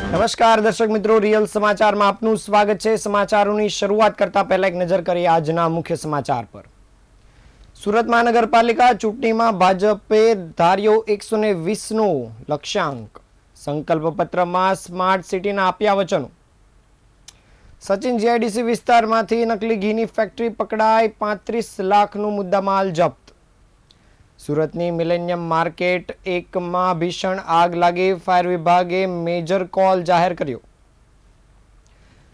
નમસ્કાર દર્શક મિત્રો, રિયલ સમાચારમાં આપનું સ્વાગત છે। સમાચારોની શરૂઆત કરતા પહેલા એક નજર કરીએ આજના મુખ્ય સમાચાર પર। સુરત મહાનગરપાલિકા ચૂંટણીમાં ભાજપે ધાર્યો 120નો લક્ષ્યાંક। સંકલ્પ પત્રમાં સ્માર્ટ સિટીના આપ્યા વચનો। સચિન જીઆઈડીસી વિસ્તારમાંથી નકલી ઘીની ફેક્ટરી પકડાઈ, 35 લાખનો મુદ્દામાલ જપ્ત। સુરતની મિલેનિયમ માર્કેટ 1માં ભીષણ આગ લાગી, ફાયર વિભાગે મેજર કોલ જાહેર કર્યો।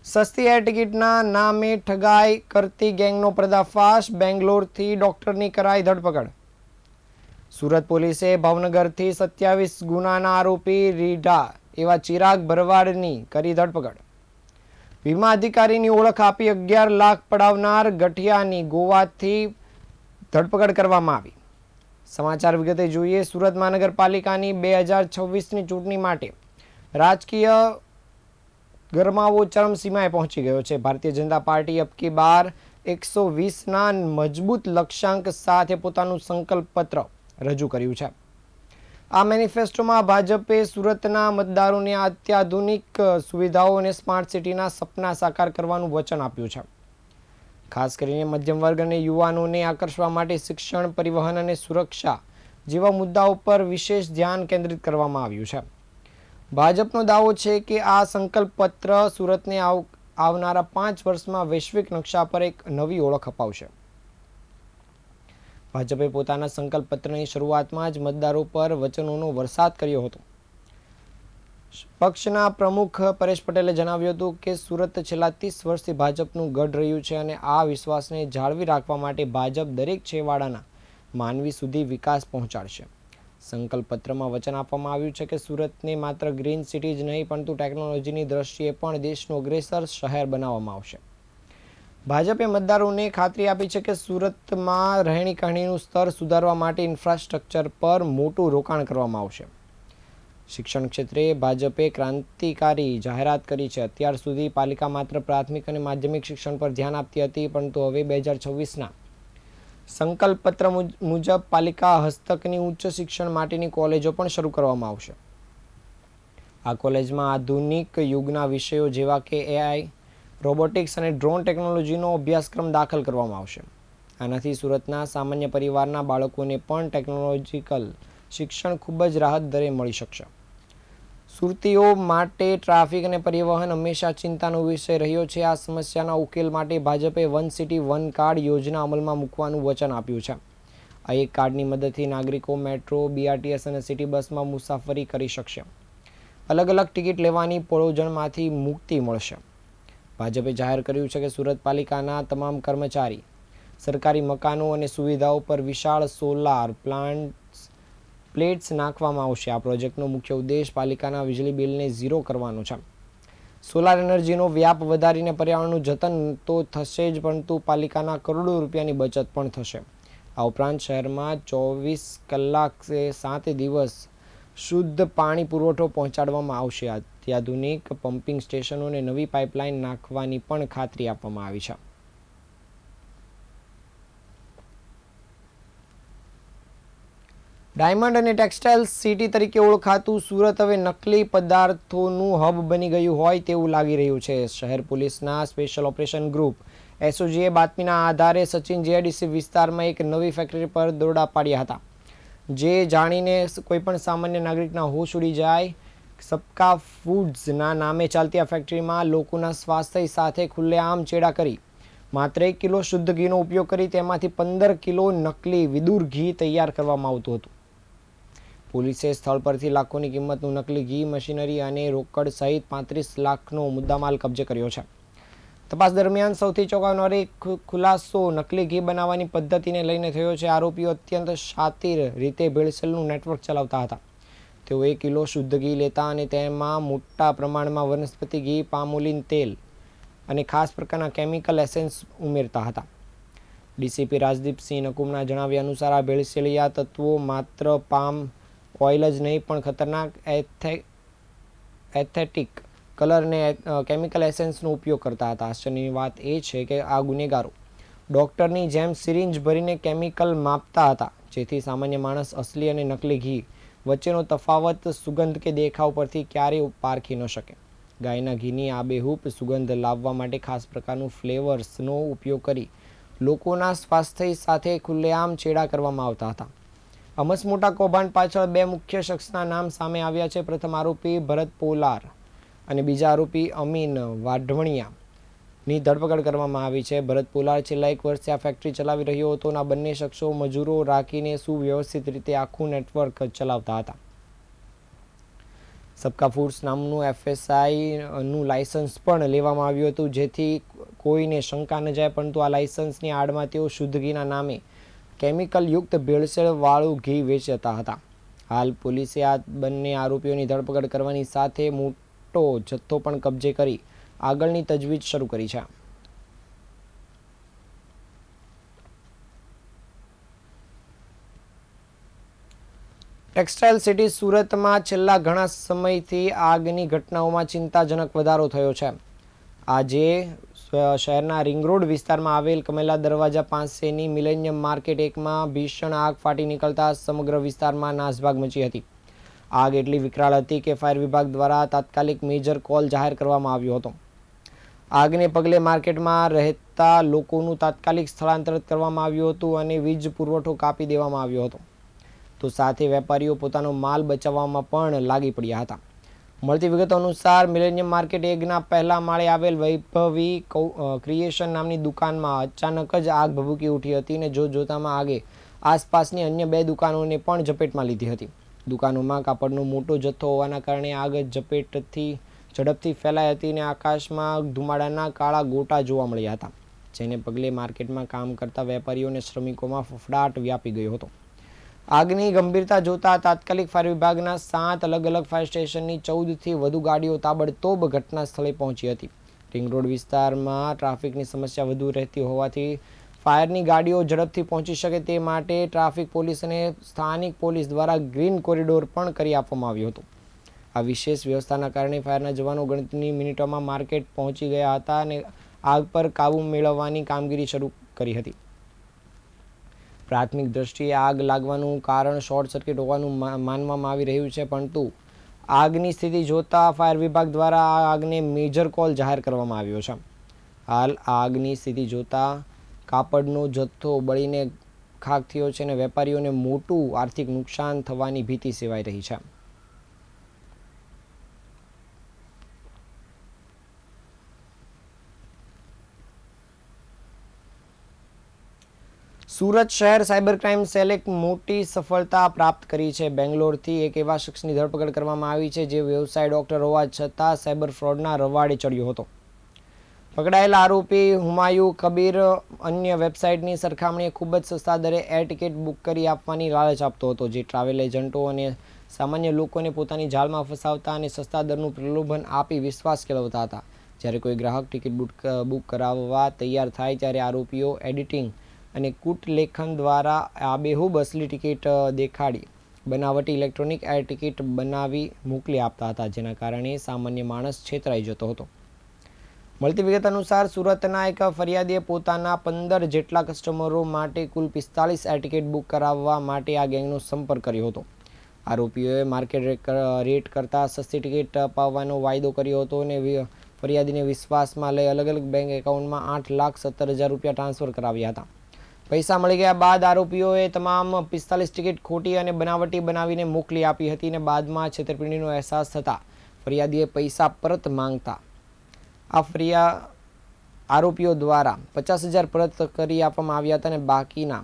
સસ્તી એર ટિકિટના નામે ઠગાઈ કરતી ગેંગનો પર્દાફાશ, બેંગ્લોરથી ડોક્ટરની કરાઈ ધરપકડ। સુરત પોલીસે ભાવનગરથી 27 ગુનાના આરોપી રીઢા એવા ચિરાગ ભરવાડની કરી ધરપકડ। વીમા અધિકારીની ઓળખ આપી 11 લાખ પડાવનાર ગઠિયાની ગોવાથી ધરપકડ કરવામાં આવી। સમાચાર વિગતે જોઈએ। સુરત મહાનગરપાલિકાની 2026ની ચૂંટણી માટે રાજકીય ગરમાવો ચરમસીમાએ પહોંચી ગયો છે। ભારતીય જનતા પાર્ટી અબકી બાર 120ના મજબૂત લક્ષ્યાંક સાથે પોતાનું સંકલ્પ પત્ર રજૂ કર્યું છે। આ મેનિફેસ્ટોમાં ભાજપે સુરતના મતદારોને અત્યાધુનિક સુવિધાઓ અને સ્માર્ટ સિટીના સપના સાકાર કરવાનું વચન આપ્યું છે। ખાસ કરીને મધ્યમ વર્ગ અને યુવાનોને આકર્ષવા માટે શિક્ષણ, પરિવહન અને સુરક્ષા જેવા મુદ્દાઓ પર વિશેષ ધ્યાન કેન્દ્રિત કરવામાં આવ્યું છે। ભાજપનો દાવો છે કે આ સંકલ્પ પત્ર સુરતને આવનારા 5 વર્ષમાં વૈશ્વિક નકશા પર એક નવી ઓળખ અપાવશે। ભાજપે પોતાના સંકલ્પ પત્રની શરૂઆતમાં જ મતદારો પર વચનોનો વરસાદ કર્યો હતો। પક્ષના પ્રમુખ પરેશ પટેલે જણાવ્યું હતું કે સુરત છેલ્લા 30 વર્ષથી ભાજપનું ગઢ રહ્યું છે અને આ વિશ્વાસને જાળવી રાખવા માટે ભાજપ દરેક છેવાડાના માનવી સુધી વિકાસ પહોંચાડશે। સંકલ્પ પત્રમાં વચન આપવામાં આવ્યું છે કે સુરતને માત્ર ગ્રીન સિટી જ નહીં પરંતુ ટેકનોલોજીની દ્રષ્ટિએ પણ દેશનું અગ્રેસર શહેર બનાવવામાં આવશે। ભાજપે મતદારોને ખાતરી આપી છે કે સુરતમાં રહેણી કહેણીનું સ્તર સુધારવા માટે ઇન્ફ્રાસ્ટ્રક્ચર પર મોટું રોકાણ કરવામાં આવશે। શિક્ષણ ક્ષેત્રે ભાજપે ક્રાંતિકારી જાહેરાત કરી છે। અત્યાર સુધી પાલિકા માત્ર પ્રાથમિક અને માધ્યમિક શિક્ષણ પર ધ્યાન આપતી હતી, પરંતુ હવે 2026ના સંકલ્પ પત્ર મુજબ પાલિકા હસ્તકની ઉચ્ચ શિક્ષણ માટેની કોલેજો પણ શરૂ કરવામાં આવશે। આ કોલેજમાં આધુનિક યુગના વિષયો જેવા કે એઆઈ, રોબોટિક્સ અને ડ્રોન ટેકનોલોજીનો અભ્યાસક્રમ દાખલ કરવામાં આવશે। આનાથી સુરતના સામાન્ય પરિવારના બાળકોને પણ ટેકનોલોજીકલ શિક્ષણ ખૂબ જ રાહત દરે મળી શકશે। સુરતીઓ માટે ટ્રાફિક અને પરિવહન હંમેશા ચિંતાનો વિષય રહ્યો છે। આ સમસ્યાના ઉકેલ માટે ભાજપે વન સિટી વન કાર્ડ યોજના અમલમાં મૂકવાનું વચન આપ્યું છે। આ એક કાર્ડની મદદથી નાગરિકો મેટ્રો, બીઆરટીએસ અને સિટી બસમાં મુસાફરી કરી શકશે। અલગ અલગ ટિકિટ લેવાની પળોજણમાંથી મુક્તિ મળશે। ભાજપે જાહેર કર્યું છે કે સુરત પાલિકાના તમામ કર્મચારી, સરકારી મકાનો અને સુવિધાઓ પર વિશાળ સોલાર પ્લેટ્સ નાખવામાં આવશે। આ પ્રોજેક્ટનો મુખ્ય ઉદ્દેશ પાલિકાના વીજળી બિલને ઝીરો કરવાનો છે। સોલાર એનર્જીનો વ્યાપ વધારીને પર્યાવરણનું જતન તો થશે જ, પરંતુ પાલિકાના કરોડો રૂપિયાની બચત પણ થશે। આ ઉપરાંત શહેરમાં 24 કલાક 7 દિવસ શુદ્ધ પાણી પુરવઠો પહોંચાડવામાં આવશે। અત્યાધુનિક પમ્પિંગ સ્ટેશનો અને નવી પાઇપલાઇન નાખવાની પણ ખાતરી આપવામાં આવી છે। ડાયમંડ અને ટેક્સટાઇલ સિટી તરીકે ઓળખાતું સુરત હવે નકલી પદાર્થોનું હબ બની ગયું હોય તેવું લાગી રહ્યું છે। શહેર પોલીસના સ્પેશિયલ ઓપરેશન ગ્રુપ એસઓજીએ બાતમીના આધારે સચિન જીઆઈડીસી વિસ્તારમાં એક નવી ફેક્ટરી પર દરોડા પાડ્યા હતા, જે જાણીને કોઈપણ સામાન્ય નાગરિકના હોશ ઉડી જાય। સબકા ફૂડ્સના નામે ચાલતી આ ફેક્ટરીમાં લોકોના સ્વાસ્થ્ય સાથે ખુલ્લેઆમ ચેડા કરી માત્ર 1 કિલો શુદ્ધ ઘીનો ઉપયોગ કરી તેમાંથી 15 કિલો નકલી વિદુર ઘી તૈયાર કરવામાં આવતું હતું। પોલીસે સ્થળ પરથી લાખોની કિંમતનું નકલી ઘી, મશીનરી અને રોકડ સહિત 35 લાખનો મુદ્દામાલ કબજે કર્યો છે। તપાસ દરમિયાન સૌથી ચોંકાવનારો એક ખુલાસો નકલી ઘી બનાવવાની પદ્ધતિને લઈને થયો છે। આરોપીઓ અત્યંત શાતિર રીતે ભેળસેળનું નેટવર્ક ચલાવતા હતા। તેઓ 1 કિલો શુદ્ધ ઘી લેતા અને તેમાં મોટા પ્રમાણમાં વનસ્પતિ ઘી, પામોલિન તેલ અને ખાસ પ્રકારના કેમિકલ એસેન્સ ઉમેરતા હતા। ડીસીપી રાજદીપસિંહ નકુમના જણાવ્યા અનુસાર આ ભેળસેળિયા તત્વો માત્ર પામ ઓઇલ જ નહીં પણ ખતરનાક એસ્થેટિક કલર અને કેમિકલ એસેન્સનો ઉપયોગ કરતા હતા। આશ્ચર્યની વાત એ છે કે આ ગુનેગારો ડૉક્ટરની જેમ સિરિંજ ભરીને કેમિકલ માપતા હતા, જેથી સામાન્ય માણસ અસલી અને નકલી ઘી વચ્ચેનો તફાવત સુગંધ કે દેખાવ પરથી ક્યારેય પારખી ન શકે. ગાયના ઘીની આબેહૂબ સુગંધ લાવવા માટે ખાસ પ્રકારનું ફ્લેવર્સનો ઉપયોગ કરી લોકોના સ્વાસ્થ્ય સાથે ખુલ્લેઆમ ચેડા કરવામાં આવતા હતા. આ મસમોટા કૌભાંડ પાછળ બે મુખ્ય શખ્સના નામ સામે આવ્યા છે. પ્રથમ આરોપી ભરત પોલાર અને બીજા આરોપી અમીન વાઢવણિયાની ધરપકડ કરવામાં આવી છે. ભરત પોલાર છેલ્લા 1 વર્ષથી આ ફેક્ટરી ચલાવી રહ્યો હતો અને આ બંને શખ્સો મજૂરો રાખીને સુવ્યવસ્થિત રીતે આખું નેટવર્ક ચલાવતા હતા. સબકા ફૂડ્સ નામનું FSIનું લાયસન્સ પણ લેવામાં આવ્યું હતું જેથી કોઈને શંકા ન જાય, પરંતુ આ લાયસન્સની આડમાં તેઓ શુદ્ધ ઘીના નામે કેમિકલયુક્ત ભેળસેળવાળું ઘી વેચતા હતા. હાલ પોલીસે આ બંને આરોપીઓની ધરપકડ કરવાની સાથે મોટો જથ્થો પણ કબજે કરી આગળની તજવીજ શરૂ કરી છે. ટેક્સટાઇલ સિટી સુરતમાં છેલ્લા ઘણા સમયથી આગની ઘટનાઓમાં ચિંતાજનક વધારો થયો છે. આજે શહેરના રિંગ રોડ વિસ્તારમાં આવેલ કમેલા દરવાજા પાસેની મિલેનિયમ માર્કેટ એકમાં ભીષણ આગ ફાટી નીકળતા સમગ્ર વિસ્તારમાં નાસભાગ મચી હતી. આગ એટલી વિકરાળ હતી કે ફાયર વિભાગ દ્વારા તાત્કાલિક મેજર કોલ જાહેર કરવામાં આવ્યો હતો. આગને પગલે માર્કેટમાં રહેતા લોકોનું તાત્કાલિક સ્થળાંતર કરવામાં આવ્યું હતું અને વીજ પુરવઠો કાપી દેવામાં આવ્યો હતો. તો સાથે વેપારીઓ પોતાનો માલ બચાવવામાં પણ લાગી પડ્યા હતા. મળતી વિગતો અનુસાર મિલેનિયમ માર્કેટ એકના પહેલા માળે આવેલ વૈભવી ક્રિએશન નામની દુકાનમાં અચાનક જ આગ ભભૂકી ઉઠી હતી અને જોતામાં આગે આસપાસની અન્ય 2 દુકાનોને પણ ઝપેટમાં લીધી હતી. દુકાનોમાં કાપડનો મોટો જથ્થો હોવાના કારણે આગ ઝડપથી ફેલાઈ હતી અને આકાશમાં ધુમાડાના કાળા ગોટા જોવા મળ્યા હતા, જેને પગલે માર્કેટમાં કામ કરતા વેપારીઓ અને શ્રમિકોમાં ફફડાટ વ્યાપી ગયો હતો. આગની ગંભીરતા જોતા તાત્કાલિક ફાયર વિભાગના 7 અલગ ફાયર સ્ટેશનની 14થી વધુ ગાડીઓ તાબડતોબ ઘટના સ્થળે પહોંચી હતી. રિંગ રોડ વિસ્તારમાં ટ્રાફિકની સમસ્યા વધુ રહેતી હોવાથી ફાયરની ગાડીઓ ઝડપથી પહોંચી શકે તે માટે ટ્રાફિક પોલીસ અને સ્થાનિક પોલીસ દ્વારા ગ્રીન કોરિડોર પણ કરી આપવામાં આવ્યો હતો. આ વિશેષ વ્યવસ્થાના કારણે ફાયરના જવાનો ગણતરીની મિનિટોમાં માર્કેટ પહોંચી ગયા હતા અને આગ પર કાબૂ મેળવવાની કામગીરી શરૂ કરી હતી. પ્રાથમિક દ્રષ્ટિએ આગ લાગવાનું કારણ શોર્ટ સર્કિટ હોવાનું માનવામાં આવી રહ્યું છે, પરંતુ આગની સ્થિતિ જોતા ફાયર વિભાગ દ્વારા આ આગને મેજર કોલ જાહેર કરવામાં આવ્યો છે. હાલ આગની સ્થિતિ જોતા કાપડનો જથ્થો બળીને ખાખ થયો છે અને વેપારીઓને મોટું આર્થિક નુકસાન થવાની ભીતિ સેવાઈ રહી છે. સુરત શહેર સાયબર ક્રાઇમ સેલે એક મોટી સફળતા પ્રાપ્ત કરી છે. બેંગ્લોરથી એક એવા શખ્સની ધરપકડ કરવામાં આવી છે જે વ્યવસાય ડોક્ટર હોવા છતાં સાયબર ફ્રોડના રવાડે ચડ્યો હતો. પકડાયેલા આરોપી હુમાયુ કબીર અન્ય વેબસાઇટની સરખામણીએ ખૂબ જ સસ્તા દરે એર ટિકિટ બુક કરી આપવાની લાલચ આપતો હતો, જે ટ્રાવેલ એજન્ટો અને સામાન્ય લોકોને પોતાની જાળમાં ફસાવતા અને સસ્તા દરનું પ્રલોભન આપી વિશ્વાસ કેળવતા હતા. જ્યારે કોઈ ગ્રાહક ટિકિટ બુક કરાવવા તૈયાર થાય ત્યારે આરોપીઓ એડિટિંગ અને કૂટલેખન દ્વારા આબેહૂબ અસલી ટિકિટ દેખાડી બનાવટી ઇલેક્ટ્રોનિક એર ટિકિટ બનાવી મોકલી આપતા હતા, જેના કારણે સામાન્ય માણસ છેતરાઈ જતો હતો. મળતી વિગત અનુસાર સુરતના એક ફરિયાદીએ પોતાના 15 જેટલા કસ્ટમરો માટે કુલ 45 એર ટિકિટ બુક કરાવવા માટે આ ગેંગનો સંપર્ક કર્યો હતો. આરોપીઓએ માર્કેટ રેટ કરતાં સસ્તી ટિકિટ અપાવવાનો વાયદો કર્યો હતો અને ફરિયાદીને વિશ્વાસમાં લઈ અલગ બેંક એકાઉન્ટમાં 8,17,000 રૂપિયા ટ્રાન્સફર કરાવ્યા હતા. પૈસા મળી ગયા બાદ આરોપીઓએ તમામ 45 ટિકિટ ખોટી અને બનાવટી બનાવીને મોકલી આપી હતી અને બાદમાં છેતરપિંડીનો અહેસાસ થતાં ફરિયાદીએ પૈસા પરત માંગતા આરોપીઓ દ્વારા 50,000 પરત કરી આપવામાં આવ્યા હતા અને બાકીના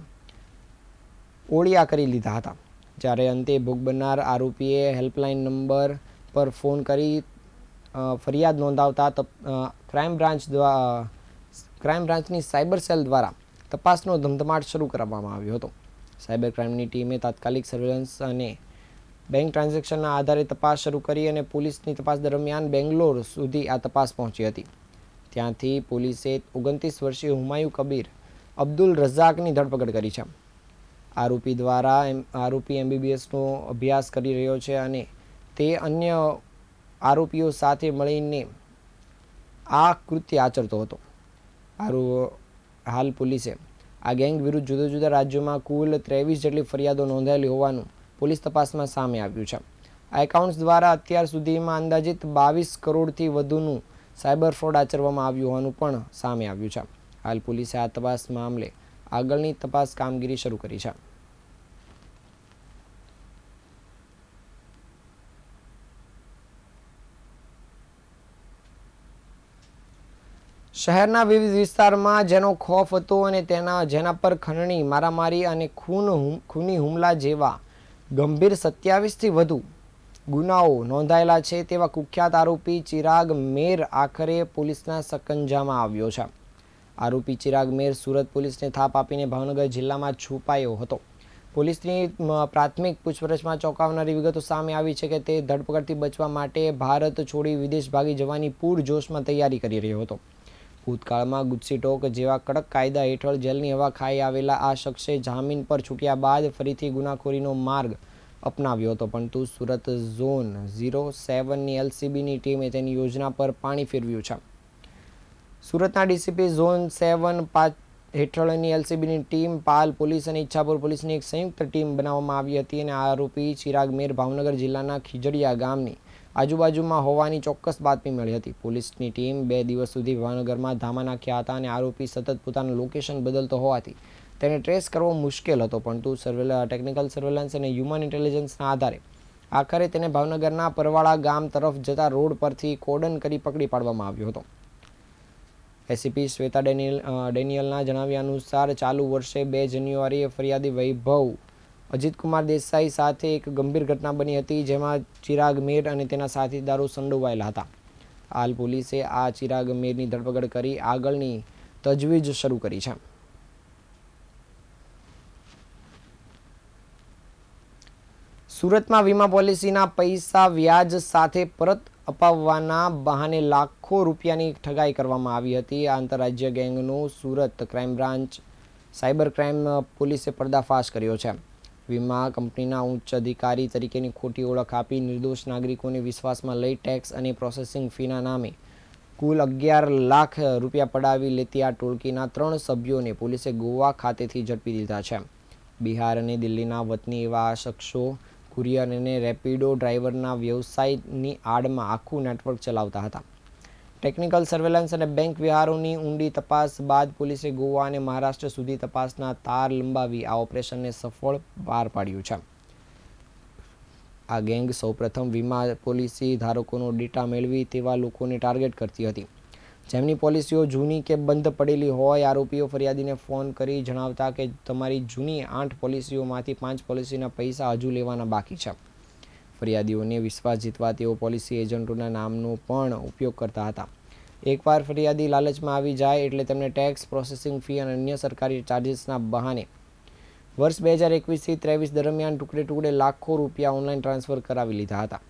ઓળિયા કરી લીધા હતા. જ્યારે અંતે ભોગ બનનાર આરોપીએ હેલ્પલાઇન નંબર પર ફોન કરી ફરિયાદ નોંધાવતા ક્રાઇમ બ્રાન્ચની સાયબર સેલ દ્વારા તપાસનો ધમધમાટ શરૂ કરવામાં આવ્યો હતો. સાયબર ક્રાઇમની ટીમે તાત્કાલિક સર્વેલન્સ અને બેંક ટ્રાન્ઝેક્શનના આધારે તપાસ શરૂ કરી અને પોલીસની તપાસ દરમિયાન બેંગ્લોર સુધી આ તપાસ પહોંચી હતી. ત્યાંથી પોલીસે 29 વર્ષીય હુમાયુ કબીર અબ્દુલ રઝાકની ધરપકડ કરી છે. આરોપી MBBSનો અભ્યાસ કરી રહ્યો છે અને તે અન્ય આરોપીઓ સાથે મળીને આ કૃત્ય આચરતો હતો. હાલ પોલીસે આ ગેંગ વિરુદ્ધ જુદા જુદા રાજ્યોમાં કુલ 23 જેટલી ફરિયાદો નોંધાયેલી હોવાનું પોલીસ તપાસમાં સામે આવ્યું છે. આ એકાઉન્ટ્સ દ્વારા અત્યાર સુધીમાં અંદાજિત 22 કરોડથી વધુનું સાયબર ફ્રોડ આચરવામાં આવ્યું હોવાનું પણ સામે આવ્યું છે. હાલ પોલીસે આ તપાસ મામલે આગળની તપાસ કામગીરી શરૂ કરી છે. શહેરના વિવિધ વિસ્તારમાં જેનો ખોફ હતો અને જેના પર ખંડણી, મારામારી અને ખૂની હુમલા જેવા ગંભીર 27થી વધુ ગુનાઓ નોંધાયેલા છે તેવા કુખ્યાત આરોપી ચિરાગ મેર આખરે પોલીસના સકંજામાં આવ્યો છે. આરોપી ચિરાગ મેર સુરત પોલીસને થાપ આપીને ભાવનગર જિલ્લામાં છુપાયો હતો. પોલીસની પ્રાથમિક પૂછપરછમાં ચોંકાવનારી વિગતો સામે આવી છે કે તે ધરપકડથી બચવા માટે ભારત છોડી વિદેશ ભાગી જવાની પૂરજોશમાં તૈયારી કરી રહ્યો હતો. ભૂતકાળમાં ગુજસીટોક જેવા કડક કાયદા હેઠળ જેલની હવા ખાઈ આવેલા આ શખ્સે જામીન પર છૂટ્યા બાદ ફરીથી ગુનાખોરીનો માર્ગ અપનાવ્યો હતો, પરંતુ સુરત ઝોન 07ની એલસીબીની ટીમે તેની યોજના પર પાણી ફેરવ્યું છે. સુરતના ડીસીપી ઝોન 7 હેઠળની એલસીબીની ટીમ, પાલ પોલીસ અને ઈચ્છાપુર પોલીસની એક સંયુક્ત ટીમ બનાવવામાં આવી હતી અને આરોપી ચિરાગ મેર ભાવનગર જિલ્લાના ખીજડીયા ગામની આજુબાજુમાં હોવાની ચોક્કસ બાતમી મળી હતી. પોલીસની ટીમ 2 દિવસ સુધી ભાવનગરમાં ધામા નાખ્યા હતા અને આરોપી સતત પોતાનું લોકેશન બદલતો હોવાથી તેને ટ્રેસ કરવો મુશ્કેલ હતો, પરંતુ ટેકનિકલ સર્વેલન્સ અને હ્યુમન ઇન્ટેલિજન્સના આધારે આખરે તેને ભાવનગરના પરવાળા ગામ તરફ જતા રોડ પરથી કોર્ડન કરી પકડી પાડવામાં આવ્યો હતો. એસીપી શ્વેતા ડેનિયલના જણાવ્યા અનુસાર ચાલુ વર્ષે 2 જાન્યુઆરીએ ફરિયાદી વૈભવ અજીતકુમાર દેસાઈ સાથે એક ગંભીર ઘટના બની હતી, જેમાં ચિરાગ મેર અને તેના સાથીદારો સંડોવાયેલા હતા. હાલ પોલીસે આ ચિરાગ મેરની ધરપકડ કરી આગળની તજવીજ શરૂ કરી છે. સુરતમાં વીમા પોલિસીના પૈસા વ્યાજ સાથે પરત અપાવવાના બહાને લાખો રૂપિયાની ઠગાઈ કરવામાં આવી હતી. આ આંતરરાજ્ય ગેંગનો Surat crime branch cyber crime પોલીસે પર્દાફાશ કર્યો છે. વીમા કંપનીના ઉચ્ચ અધિકારી તરીકેની ખોટી ઓળખ આપી નિર્દોષ નાગરિકોને વિશ્વાસમાં લઈ ટેક્સ અને પ્રોસેસિંગ ફીના નામે કુલ 11 લાખ રૂપિયા પડાવી લેતી આ ટોળકીના 3 સભ્યોને પોલીસે ગોવા ખાતેથી ઝડપી લીધા છે. બિહાર અને દિલ્હીના વતની એવા આ શખ્સો કુરિયર અને રેપિડો ડ્રાઈવરના વ્યવસાયની આડમાં આખું નેટવર્ક ચલાવતા હતા. ટેકનિકલ સર્વેલન્સ અને બેંક વ્યવહારોની ઊંડી તપાસ બાદ પોલીસે ગોવા અને મહારાષ્ટ્ર સુધી તપાસના તાર લંબાવી આ ઓપરેશનને સફળ પાર પાડ્યું છે. આ ગેંગ સૌપ્રથમ વીમા પોલિસી ધારકોનો ડેટા મેળવી તેવા લોકોને ટાર્ગેટ કરતી હતી, જેમની પોલિસીઓ જૂની કે બંધ પડેલી હોય. આરોપીઓ ફરિયાદીને ફોન કરી જણાવતા કે તમારી જૂની 8 પોલિસીઓમાંથી 5 પોલિસીના પૈસા હજુ લેવાના બાકી છે. ફરિયાદીઓને વિશ્વાસ જીતવા તેઓ પોલિસી એજન્ટોના નામનો પણ ઉપયોગ કરતા હતા. એકવાર ફરિયાદી લાલચમાં આવી જાય એટલે તેમને ટેક્સ, પ્રોસેસિંગ ફી અને અન્ય સરકારી ચાર્જીસના બહાને વર્ષ 2021થી 23 દરમિયાન ટુકડે લાખો રૂપિયા ઓનલાઈન ટ્રાન્સફર કરાવી લીધા હતા.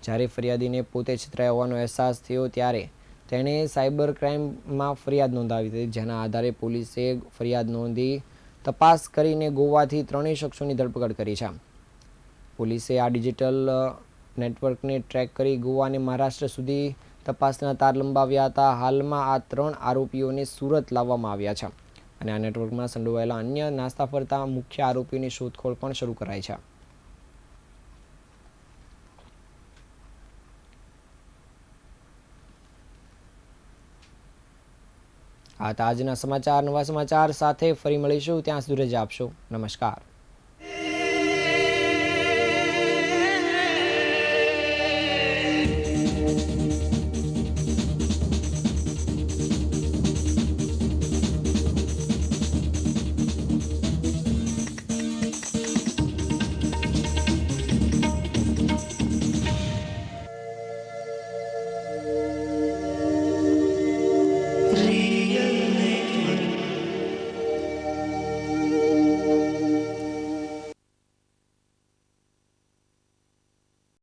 જ્યારે ફરિયાદીને પોતે છેતરાયા હોવાનો અહેસાસ થયો ત્યારે તેણે સાયબર ક્રાઇમમાં ફરિયાદ નોંધાવી હતી, જેના આધારે પોલીસે ફરિયાદ નોંધી તપાસ કરીને ગોવાથી 3 શખ્સોની ધરપકડ કરી છે. પોલીસે આ ડિજિટલ નેટવર્કને ટ્રેક કરી ગોવા અને મહારાષ્ટ્ર સુધી તપાસના તાર લંબાવ્યા હતા. હાલમાં આ 3 આરોપીઓને સુરત લાવવામાં આવ્યા છે અને આ નેટવર્કમાં સંડોવાયેલા અન્ય નાસ્તા ફરતા મુખ્ય આરોપીઓની શોધખોળ પણ શરૂ કરાઈ છે. આ હતા આજના સમાચાર. નવા સમાચાર સાથે ફરી મળીશું. ત્યાં સુધી રજા આપશો. નમસ્કાર.